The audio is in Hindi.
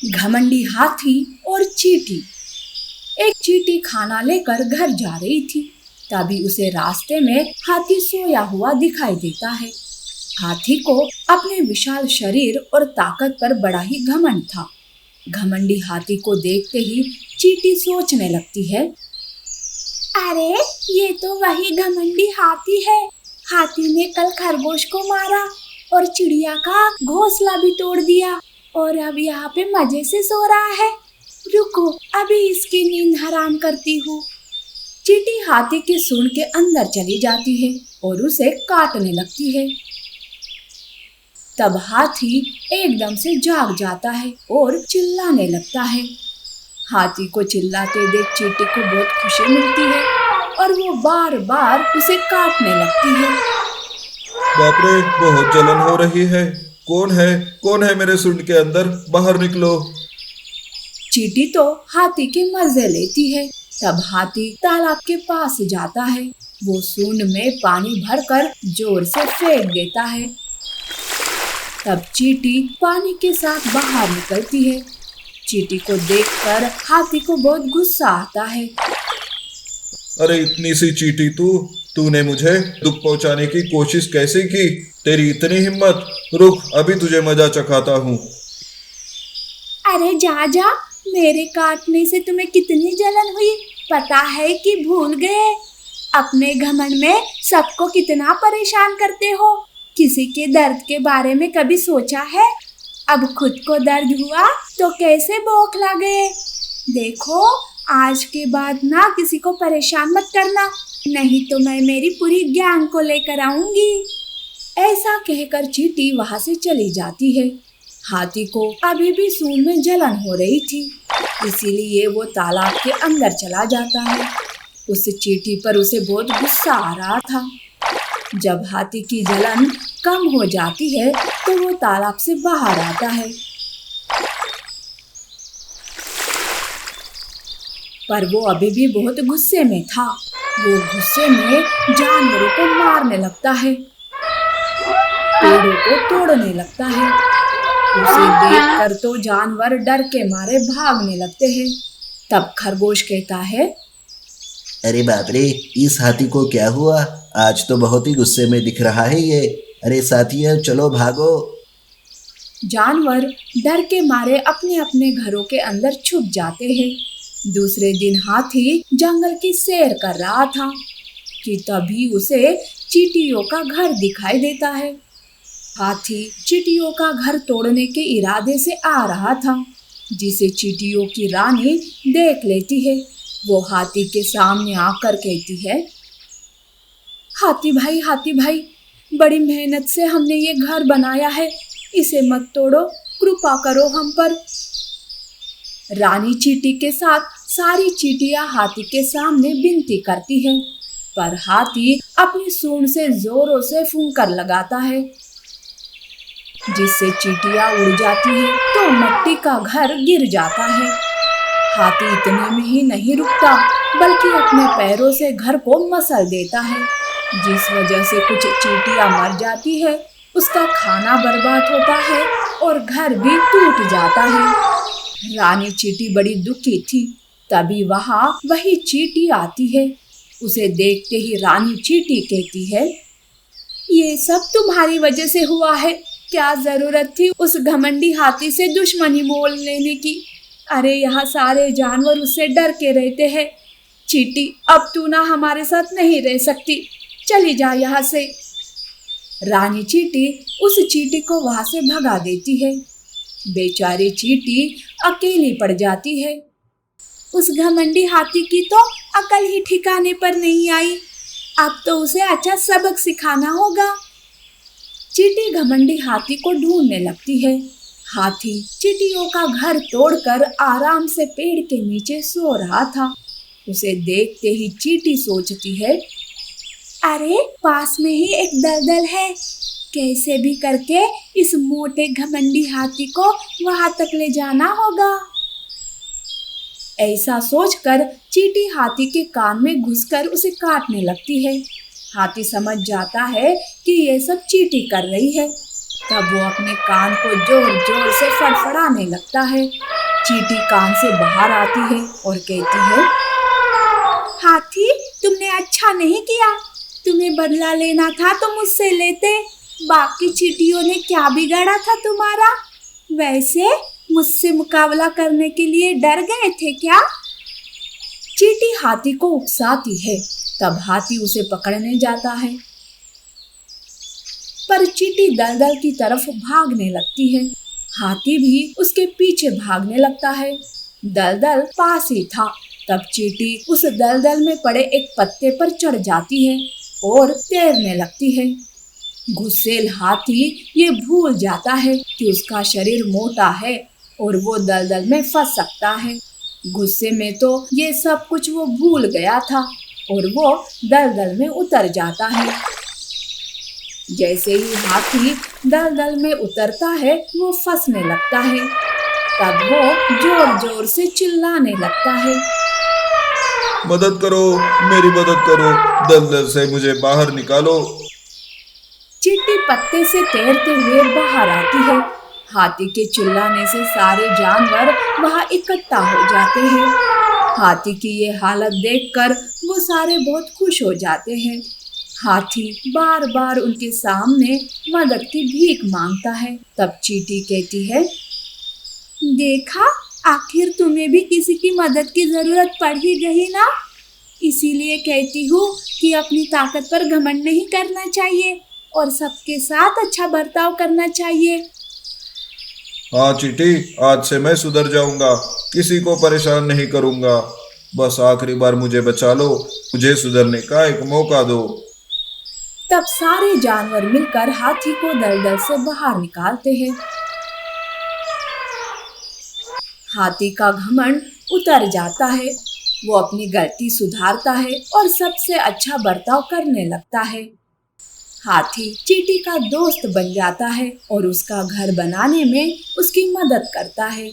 घमंडी हाथी और चींटी। एक चींटी खाना लेकर घर जा रही थी। तभी उसे रास्ते में हाथी सोया हुआ दिखाई देता है। हाथी को अपने विशाल शरीर और ताकत पर बड़ा ही घमंड था। घमंडी हाथी को देखते ही चींटी सोचने लगती है, अरे ये तो वही घमंडी हाथी है। हाथी ने कल खरगोश को मारा और चिड़िया का घोंसला भी तोड़ दिया और अब यहाँ पे मजे से सो रहा है। रुको, अभी इसकी नींद हराम करती हूँ। चींटी हाथी के सूंड के अंदर चली जाती है और उसे काटने लगती है। तब हाथी एकदम से जाग जाता है और चिल्लाने लगता है। हाथी को चिल्लाते देख चींटी को बहुत खुशी मिलती है और वो बार बार उसे काटने लगती है। बाप रे, बहुत जलन हो रही है। कौन है मेरे सूंड के अंदर? बाहर निकलो। चींटी तो हाथी के मजे लेती है। तब हाथी तालाब के पास जाता है। वो सूंड में पानी भरकर जोर से फेंक देता है। तब चींटी पानी के साथ बाहर निकलती है। चींटी को देखकर हाथी को बहुत गुस्सा आता है। अरे इतनी सी चींटी तूने मुझे दुख पहुंचाने की कोशिश कैसे की? तेरी इतनी हिम्मत! रुक, अभी तुझे मजा चखाता हूँ। अरे जा, मेरे काटने से तुम्हें कितनी जलन हुई पता है कि भूल गए? अपने घमंड में सबको कितना परेशान करते हो। किसी के दर्द के बारे में कभी सोचा है? अब खुद को दर्द हुआ तो कैसे बौखला गए। देखो, आज के बाद ना किसी को परेशान मत करना, नहीं तो मैं मेरी पूरी गैंग को लेकर आऊंगी। ऐसा कहकर चींटी वहां से चली जाती है। हाथी को अभी भी सूंड में जलन हो रही थी, इसीलिए वो तालाब के अंदर चला जाता है। उस चींटी पर उसे बहुत गुस्सा आ रहा था। जब हाथी की जलन कम हो जाती है तो वो तालाब से बाहर आता है, पर वो अभी भी बहुत गुस्से में था। वो गुस्से में जानवरों को मारने लगता है, पेड़ों को तोड़ने लगता है। उसे देखकर तो जानवर डर के मारे भागने लगते हैं। तब खरगोश कहता है, अरे बाप रे, इस हाथी को क्या हुआ? आज तो बहुत ही गुस्से में दिख रहा है ये। अरे साथियों, चलो भागो। जानवर डर के मारे अपने अपने घरों के अंदर छुप जाते हैं। दूसरे दिन हाथी जंगल की सैर कर रहा था कि तभी उसे चींटियों का घर दिखाई देता है। हाथी चींटियों का घर तोड़ने के इरादे से आ रहा था, जिसे चींटियों की रानी देख लेती है। वो हाथी के सामने आकर कहती है, हाथी भाई, बड़ी मेहनत से हमने ये घर बनाया है, इसे मत तोड़ो, कृपा करो हम पर। रानी चींटी के साथ सारी चींटियां हाथी के सामने विनती करती हैं, पर हाथी अपनी सूंड से जोरों से फुंकर लगाता है, जिससे चींटियां उड़ जाती हैं तो मिट्टी का घर गिर जाता है। हाथी इतने में ही नहीं रुकता, बल्कि अपने पैरों से घर को मसल देता है, जिस वजह से कुछ चींटियां मर जाती है, उसका खाना बर्बाद होता है और घर भी टूट जाता है। रानी चींटी बड़ी दुखी थी। तभी वहां वही चींटी आती है। उसे देखते ही रानी चींटी कहती है, ये सब तुम्हारी वजह से हुआ है। क्या जरूरत थी उस घमंडी हाथी से दुश्मनी मोल लेने की? अरे यहाँ सारे जानवर उससे डर के रहते हैं। चींटी, अब तू ना हमारे साथ नहीं रह सकती, चली जा यहाँ से। रानी चींटी उस चींटी को वहां से भगा देती है। बेचारी चींटी अकेली पड़ जाती है। उस घमंडी हाथी की तो अकल ही ठिकाने पर नहीं आई। अब तो उसे अच्छा सबक सिखाना होगा। चींटी घमंडी हाथी को ढूंढने लगती है। हाथी चींटियों का घर तोड़कर आराम से पेड़ के नीचे सो रहा था। उसे देखते ही चींटी सोचती है, अरे पास में ही एक दलदल है, कैसे भी करके इस मोटे घमंडी हाथी को वहां तक ले जाना होगा। ऐसा सोचकर चींटी हाथी के कान में घुसकर उसे काटने लगती है। हाथी समझ जाता है कि ये सब चींटी कर रही है। तब वो अपने कान को जोर जोर से फड़फड़ाने लगता है। चींटी कान से बाहर आती है और कहती है, हाथी, तुमने अच्छा नहीं किया। तुम्हें बदला लेना था तो मुझसे लेते। बाकी चींटियों ने क्या बिगाड़ा था तुम्हारा? वैसे मुझसे मुकाबला करने के लिए डर गए थे क्या? चींटी हाथी को उकसाती है। तब हाथी उसे पकड़ने जाता है, पर चींटी दलदल की तरफ भागने लगती है। हाथी भी उसके पीछे भागने लगता है। दलदल पास ही था। तब चींटी उस दलदल में पड़े एक पत्ते पर चढ़ जाती है और तैरने लगती है। गुस्सैल हाथी ये भूल जाता है कि उसका शरीर मोटा है और वो दलदल में फंस सकता है। गुस्से में तो ये सब कुछ वो भूल गया था और वो दलदल में उतर जाता है। जैसे ही हाथी दलदल में उतरता है वो फंसने लगता है। तब वो जोर जोर से चिल्लाने लगता है, मदद करो, मेरी मदद करो, दलदल से मुझे बाहर निकालो। चींटी पत्ते से तैरते हुए बाहर आती है। हाथी के चिल्लाने से सारे जानवर वहां इकट्ठा हो जाते हैं। हाथी की ये हालत देखकर वो सारे बहुत खुश हो जाते हैं। हाथी बार बार उनके सामने मदद की भीख मांगता है। तब चींटी कहती है, देखा, आखिर तुम्हें भी किसी की मदद की जरूरत पड़ ही गई ना। इसीलिए कहती हूँ कि अपनी ताकत पर घमंड नहीं करना चाहिए और सबके साथ अच्छा बर्ताव करना चाहिए। हाँ चींटी, आज से मैं सुधर जाऊंगा, किसी को परेशान नहीं करूंगा। बस आखिरी बार मुझे बचा लो, मुझे सुधरने का एक मौका दो। तब सारे जानवर मिलकर हाथी को दलदल से बाहर निकालते हैं। हाथी का घमंड उतर जाता है। वो अपनी गलती सुधारता है और सबसे अच्छा बर्ताव करने लगता है। हाथी चींटी का दोस्त बन जाता है और उसका घर बनाने में उसकी मदद करता है।